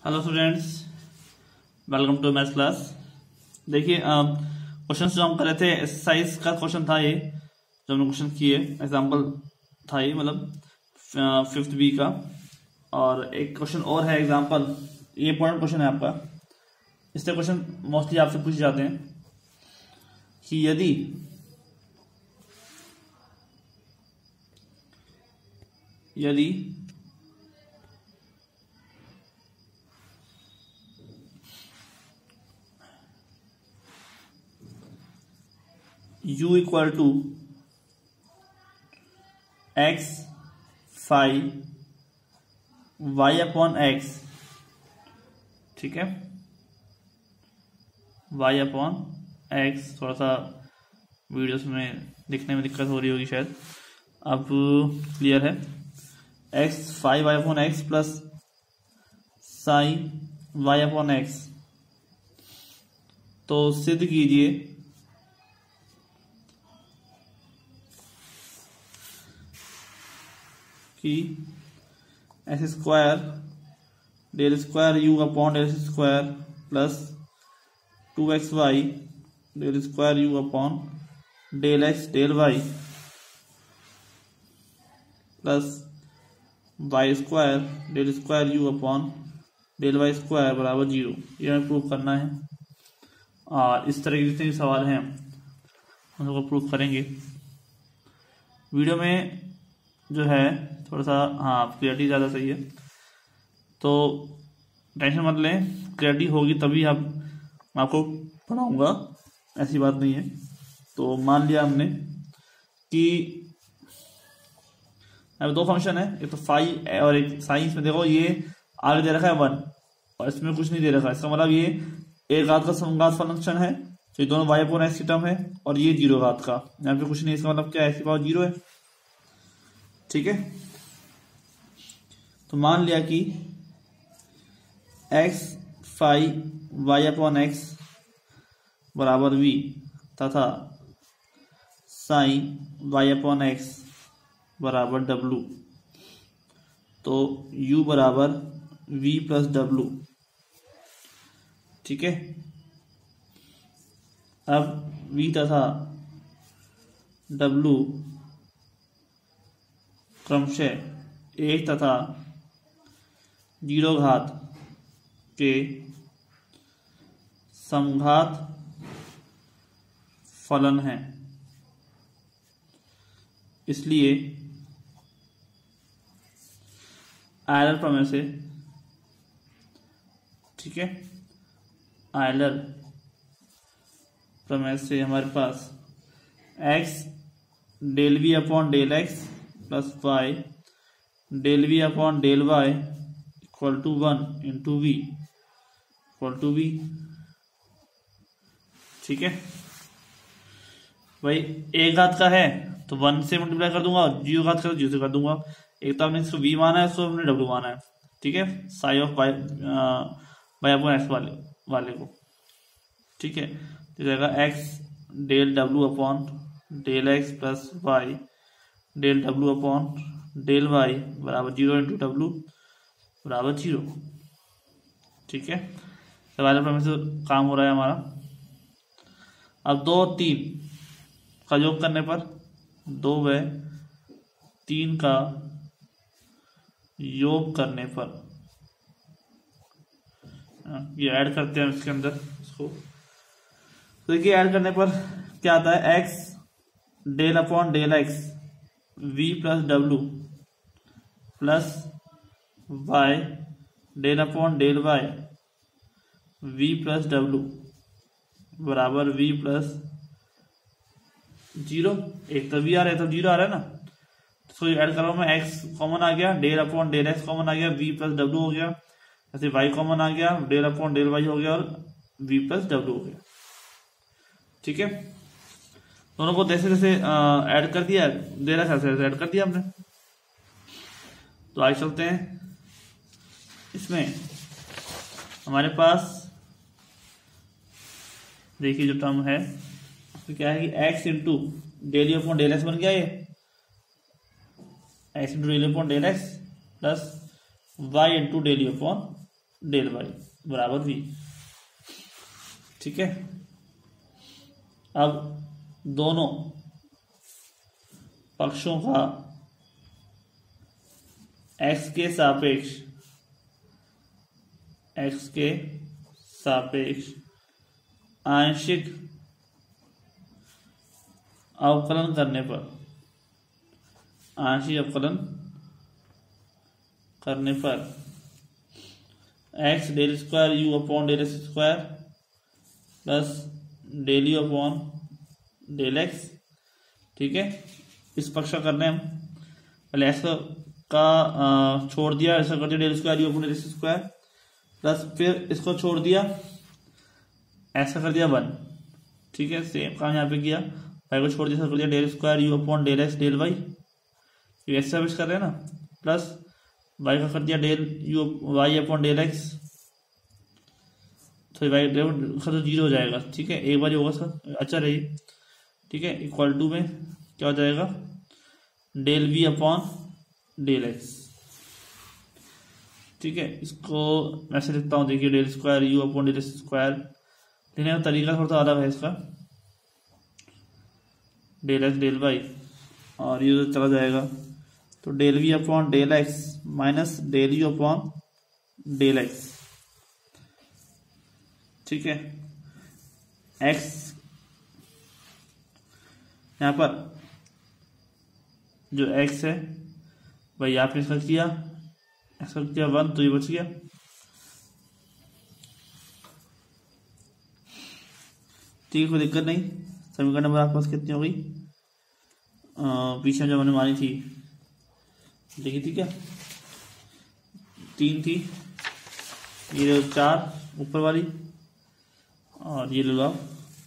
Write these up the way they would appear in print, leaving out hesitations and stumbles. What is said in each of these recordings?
Hello students, welcome to maths class. देखिए question जो हम कर रहे थे एक्सरसाइज का क्वेश्चन था ये, जो हमने क्वेश्चन किए एग्जांपल था ये, मतलब 5th बी का। और एक क्वेश्चन और है एग्जांपल, ये इंपॉर्टेंट क्वेश्चन है आपका। इससे क्वेश्चन मोस्टली आपसे पूछे जाते हैं कि यदि u equal to X phi Y upon X, ठीक है, y अपॉन एक्स। थोड़ा सा वीडियोस में दिखने में दिक्कत हो रही होगी शायद, अब क्लियर है। X phi Y upon X plus sine Y upon X. तो सिद्ध कीजिए कि X square del square you upon del square plus 2xy del square you upon del x del Y plus Y square del square you upon del Y square बराबर 0। ये हमें prove करना है। और इस तरह के जितने भी सवाल हैं हम लोग प्रूव करेंगे। वीडियो में जो है थोड़ा सा क्लियरिटी ज़्यादा सही है, तो टेंशन मत लें, क्लियरिटी होगी तभी मैं आपको पढ़ाऊँगा, ऐसी बात नहीं है। तो मान लिया हमने कि अब दो फंक्शन है, एक तो फाई और एक साइन। इसमें देखो ये आगे दे रखा है 1 और इसमें कुछ नहीं दे रखा है। इसका मतलब ये एक घात का समघात फंक्शन है, तो ये दोनों वाई अपॉन एक्स की टर्म है, और ये 0 घात का, यहाँ पे कुछ नहीं। इसका मतलब क्या है, इसकी पावर 0 है, ठीक है। तो मान लिया कि X phi Y upon X बराबर v तथा साइन वाई अपॉन एक्स बराबर w। तो u बराबर v प्लस w, ठीक है। अब v तथा w क्रमशः 1 तथा 0 घात के समघात फलन है, इसलिए आयलर प्रमेय से, ठीक है, आयलर प्रमेय से हमारे पास x del we upon del x plus Y del we upon del Y equal to 1 into V equal to V, ठीक है भाई। एक घात का है तो 1 से मल्टीप्लाई कर दूंगा, 0 घात का तो 0 से कर दूंगा। एक तो हमने इसको v माना है, इसको हमने w माना है, ठीक है, psi of Y upon X वाले को, ठीक है। तो जाएगा x del w upon del x plus Y del w upon del Y बराबर 0 इंटू w बराबर 0, ठीक है। सवाल पर से काम हो रहा है हमारा। अब 2 और 3 का योग करने पर 2 व 3 का योग करने पर ये ऐड करते हैं इसके अंदर इसको। तो देखिए ऐड करने पर क्या आता है, x del upon del X v plus w plus y del upon del y v plus w बराबर v प्लस 0। एक तो v आ रहा है तो 0 आ रहा है ना, तो ऐड कर रहा हूं मैं। x कॉमन आ गया, del upon del x common आ गया, v प्लस w हो गया, ऐसे y कॉमन आ गया, डेल अपॉन डेल y हो गया और v प्लस w हो गया, ठीक है। दोनों को जैसे जैसे ऐड कर दिया, दे रहा है ऐड कर दिया हमने। तो आगे चलते हैं। इसमें हमारे पास देखिए जो टर्म है तो क्या है कि x into del you upon del X बन गया, ये x into del you upon del x plus y into del you upon del Y बराबर वी। ठीक है, अब दोनों पक्षों का एक्स के सापेक्ष आंशिक अवकलन करने पर X del square you upon del x square plus del you upon del x. ठीक है, इस पक्ष का करने हम पहले एक्स का छोड़ दिया, ऐसा कर दिया del square you upon del x square plus फिर इसको छोड़ दिया, ऐसा कर दिया 1। ठीक है, सेम काम यहाँ पे किया, वाई को छोड़ दिया, कर दिया del square you upon del x del y, ऐसा भी कर रहे हैं ना, प्लस वाई का कर दिया del u y upon del x, तो वाई तो 0 हो जाएगा। ठीक है, एक बार ही होगा सर, अच्छा रहिए। ठीक है, इक्वल टू में क्या हो जाएगा del we upon del x. ठीक है, इसको ऐसे लिखता हूँ, देखिए del square you upon del x square, लिखने का तरीका थोड़ा सा अलग है इसका, डेल एक्स डेल वाई और ये चला जाएगा, तो del we upon del x minus del you upon del x. ठीक है, एक्स यहाँ पर जो एक्स है भाई आपने इसका किया, ऐसा किया 1, तो ये बच गया। ठीक है, कोई दिक्कत नहीं। समीकरण नंबर आपके पास कितनी हो गई, पीछे जो मैंने मानी थी देखी थी क्या, 3 थी, ये 4 ऊपर वाली और ये ले लो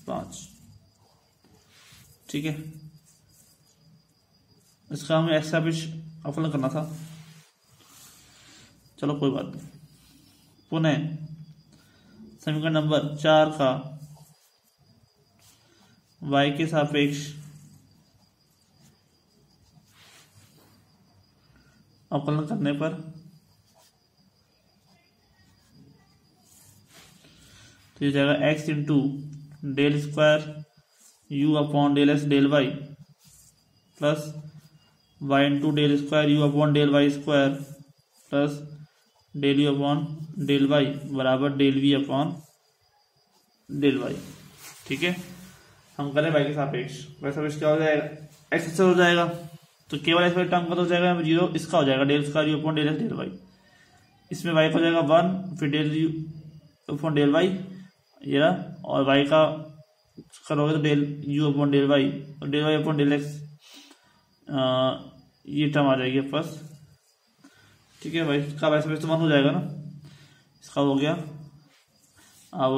5। ठीक है, इसका हमें एक्स्ट्रा पिच अवकलन करना था, चलो कोई बात नहीं। पुनः समीकरण नंबर 4 का y के सापेक्ष अवकलन करने पर तो ये जाएगा x into del square u upon del x del Y plus y into del square u upon del Y square plus del you upon del Y बराबर del we upon del y. ठीक है, हम करें y के सापेक्ष, y सापेक्ष क्या हो जाएगा, x से हो जाएगा, तो केवल एक्स वाई टर्म का तो हो जाएगा 0, इसका हो जाएगा del square you upon del x del y, इसमें y का हो जाएगा 1, फिर del you upon del y ये रहा, और y का करोगे तो del you upon del y और del y upon del x, ये टर्म आ जाएगी आपके पास। ठीक है, भाई इसका वैसे वैसे तो 1 हो जाएगा ना, इसका हो गया। अब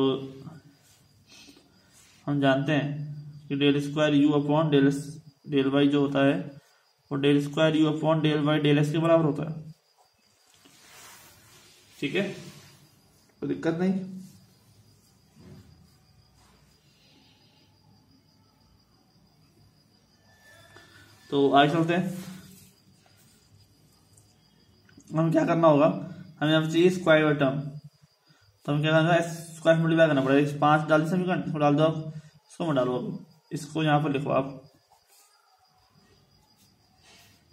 हम जानते हैं कि del square you upon del y जो होता है वो del square you upon del y del x के बराबर होता है। ठीक है, कोई दिक्कत नहीं। तो आगे चलते हैं, हमें क्या करना होगा, हमें यहाँ चाहिए स्क्वायर टर्म, तो हमें क्या करना है, स्क्वायर मल्टीप्लाई करना पड़ेगा। 5 डाल दी समीकरण, इसको डाल दो आप, इसको मत डालो, अब इसको यहाँ पर लिखो आप,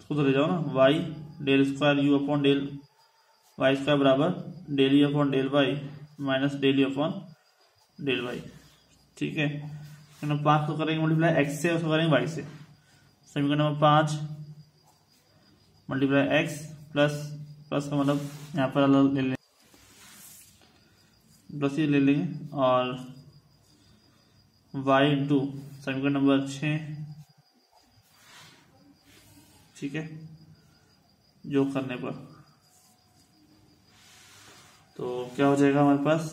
इसको तो ले जाओ ना, y del square you upon del Y square बराबर del you upon del y minus del you upon del y. ठीक है, 5 को करेंगे मल्टीप्लाई एक्स से, उसको करेंगे वाई से, समीकरण नंबर 5 मल्टीप्लाई एक्स प्लस का मतलब यहाँ पर अलग ले लेंगे, प्लस ये ले लेंगे, और y इंटू समीकरण नंबर 6। ठीक है, जो करने पर तो क्या हो जाएगा हमारे पास,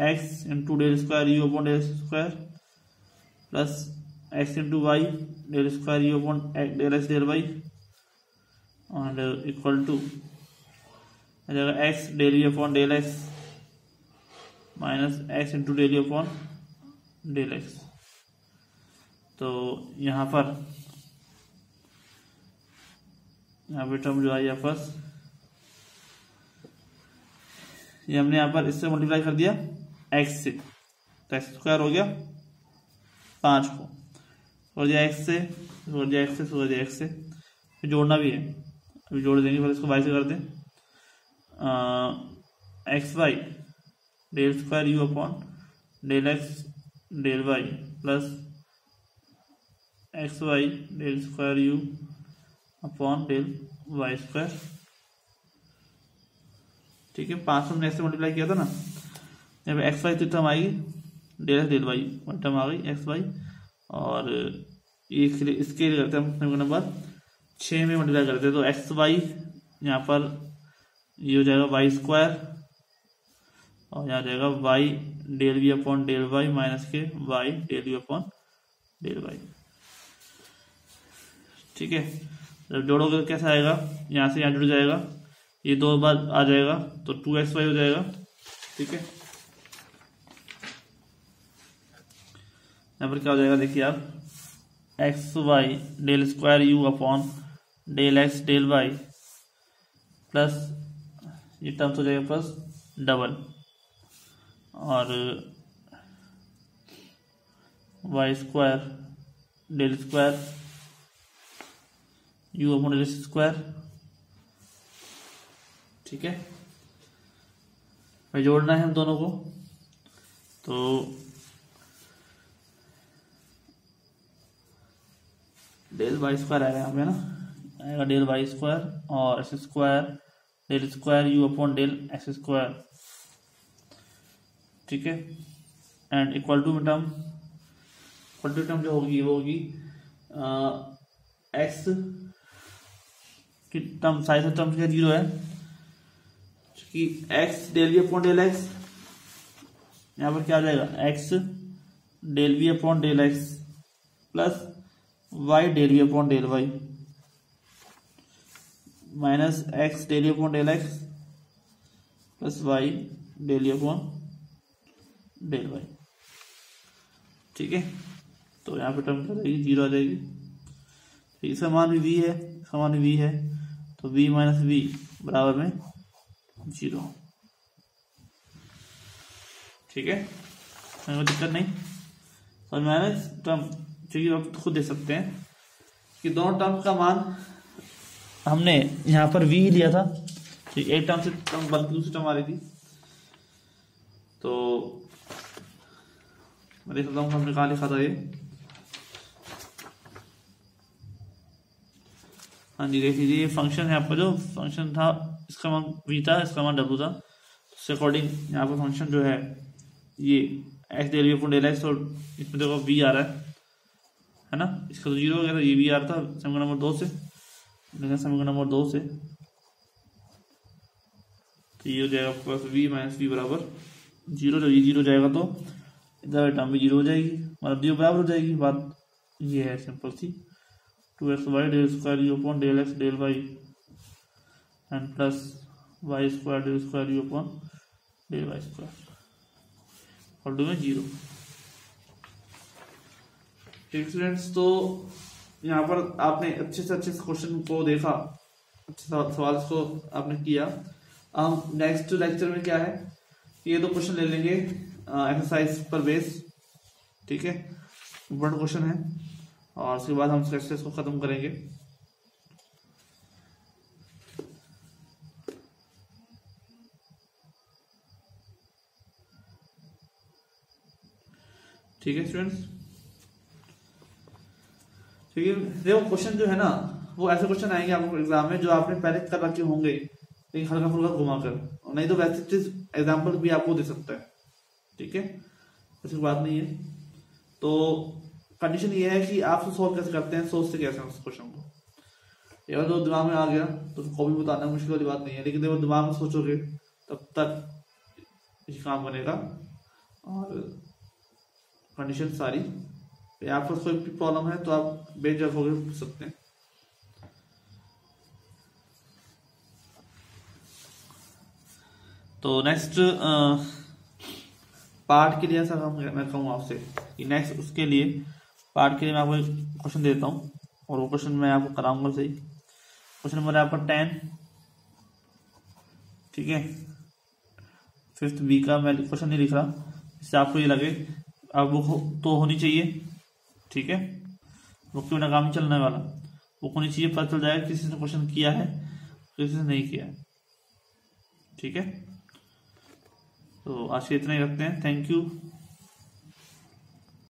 x into del square you upon del square plus x into y del square you upon del x del y and equal to आ जाएगा x del you upon del x minus x into del you upon del x. तो यहाँ पर term जो आई आपस ये हमने यहाँ पर इससे मल्टीप्लाई कर दिया एक्स से, तो एक्स स्क्वायर हो गया 5 को, छोड़ दिया एक्स से, छोड़ दिया एक्स से, छोड़ दिया एक्स से, फिर जोड़ना भी है, अभी जोड़ देंगे, फिर इसको वाई से कर दें, x y del square you upon del x del Y plus x y del square you upon del Y square. ठीक है, 5 हमने ऐसे मल्टीप्लाई किया था ना, यहाँ पे एक्स वाई तो टर्म आएगी, del x del y term आ गई एक्स वाई, और इसके लिए करते हैं हम समीकरण नंबर 6 में मल्टीप्लाई करते हैं, तो एक्स वाई यहाँ पर ये हो जाएगा वाई स्क्वायर, और यहाँ जाएगा y del we upon del y minus k y del we upon del y. ठीक है, जब जोड़ोगे तो कैसा आएगा, यहाँ से यहाँ जुड़ जाएगा, ये 2 बार आ जाएगा तो 2xy हो जाएगा। ठीक है, यहाँ पर क्या हो जाएगा देखिए आप, x y del square you upon del x del Y plus ये टर्म्स हो जाएगा प्लस डबल, और y square del square you upon del square. ठीक है, भाई जोड़ना है हम दोनों को, तो डेल वाई स्क्वायर आएगा यहाँ पे ना, आएगा डेल वाई स्क्वायर और x square del square you upon del x square. ठीक है, एंड इक्वल टू टर्म जो होगी वो होगी एक्स की टर्म, साइज ऑफ टर्म क्या 0 है, कि x del we upon del x, यहाँ पर क्या आ जाएगा x del we upon del x plus Y del we upon del y minus x del we upon del x plus Y del we upon del y. ठीक है, तो यहाँ पे टर्म क्या जाएगी 0 आ जाएगी, तो इसका मान भी v है, इसका मान भी v है, तो v माइनस v बराबर में 0। ठीक है, कोई दिक्कत नहीं, और माइनस टर्म क्योंकि आप खुद दे सकते हैं कि दोनों टर्म का मान हमने यहाँ पर v लिया था, तो एक टर्म से टर्म बल्कि दूसरी टर्म आ रही थी, तो मैं देख सकता हूँ हमने कहाँ लिखा था ये, हाँ जी देख लीजिए, ये फंक्शन है आपका, जो फंक्शन था इसका मान v था, इसका मान w था, उसके अकॉर्डिंग यहाँ पर फंक्शन जो है ये x del we upon del x, और इसमें देखो v आ रहा है ना, इसका तो 0 हो गया था, ये भी आ रहा था समीकरण नंबर 2 से, समीकरण नंबर 2 से, तो ये हो जाएगा प्लस v माइनस v बराबर 0, जब ये 0 जाएगा तो इधर टर्म भी 0 हो जाएगी, मतलब 0 बराबर हो जाएगी, बात ये है सिंपल सी, 2x y del square you upon del x del y and plus Y square del square you upon del Y square और में 0। ठीक स्टूडेंट्स, तो यहाँ पर आपने अच्छे से अच्छे क्वेश्चन को देखा, अच्छे सवाल को आपने किया। हम नेक्स्ट लेक्चर में क्या है, ये 2 क्वेश्चन ले लेंगे एक्सरसाइज पर बेस। ठीक है, इम्पोर्टेंट क्वेश्चन है, और उसके बाद हम एक्सरसाइज को खत्म करेंगे। ठीक है स्टूडेंट्स, क्योंकि देखो क्वेश्चन जो है ना, वो ऐसे क्वेश्चन आएंगे आपको एग्जाम में जो आपने पहले कर रखे होंगे, लेकिन हल्का फुल्का घुमाकर, नहीं तो वैसे चीज एग्जाम्पल भी आपको दे सकता है। ठीक है, ऐसी बात नहीं है, तो कंडीशन ये है कि आप सॉल्व कैसे करते हैं, सोचते कैसे हैं उस क्वेश्चन को। अगर तो दिमाग में आ गया तो कॉपी बताना मुश्किल वाली बात नहीं है, लेकिन जब दिमाग में सोचोगे तब तक ये काम बनेगा। और कंडीशन सारी, आपको कोई भी प्रॉब्लम है तो आप बेझिझक होकर पूछ सकते हैं। तो नेक्स्ट पार्ट के लिए ऐसा मैं कहूँ आपसे कि नेक्स्ट उसके लिए पार्ट के लिए मैं आपको एक क्वेश्चन देता हूँ, और वो क्वेश्चन मैं आपको कराऊंगा सही। क्वेश्चन नंबर है आपका 10। ठीक है, 5th बी का मैं क्वेश्चन नहीं लिख रहा, इससे आपको ये लगे अब बुक तो होनी चाहिए, ठीक है, बुक के बिना काम नहीं चलने वाला, बुक होनी चाहिए, पता चल जाएगा किसी ने क्वेश्चन किया है किसी ने नहीं किया है, ठीक है। तो आज के इतना ही रखते हैं, थैंक यू।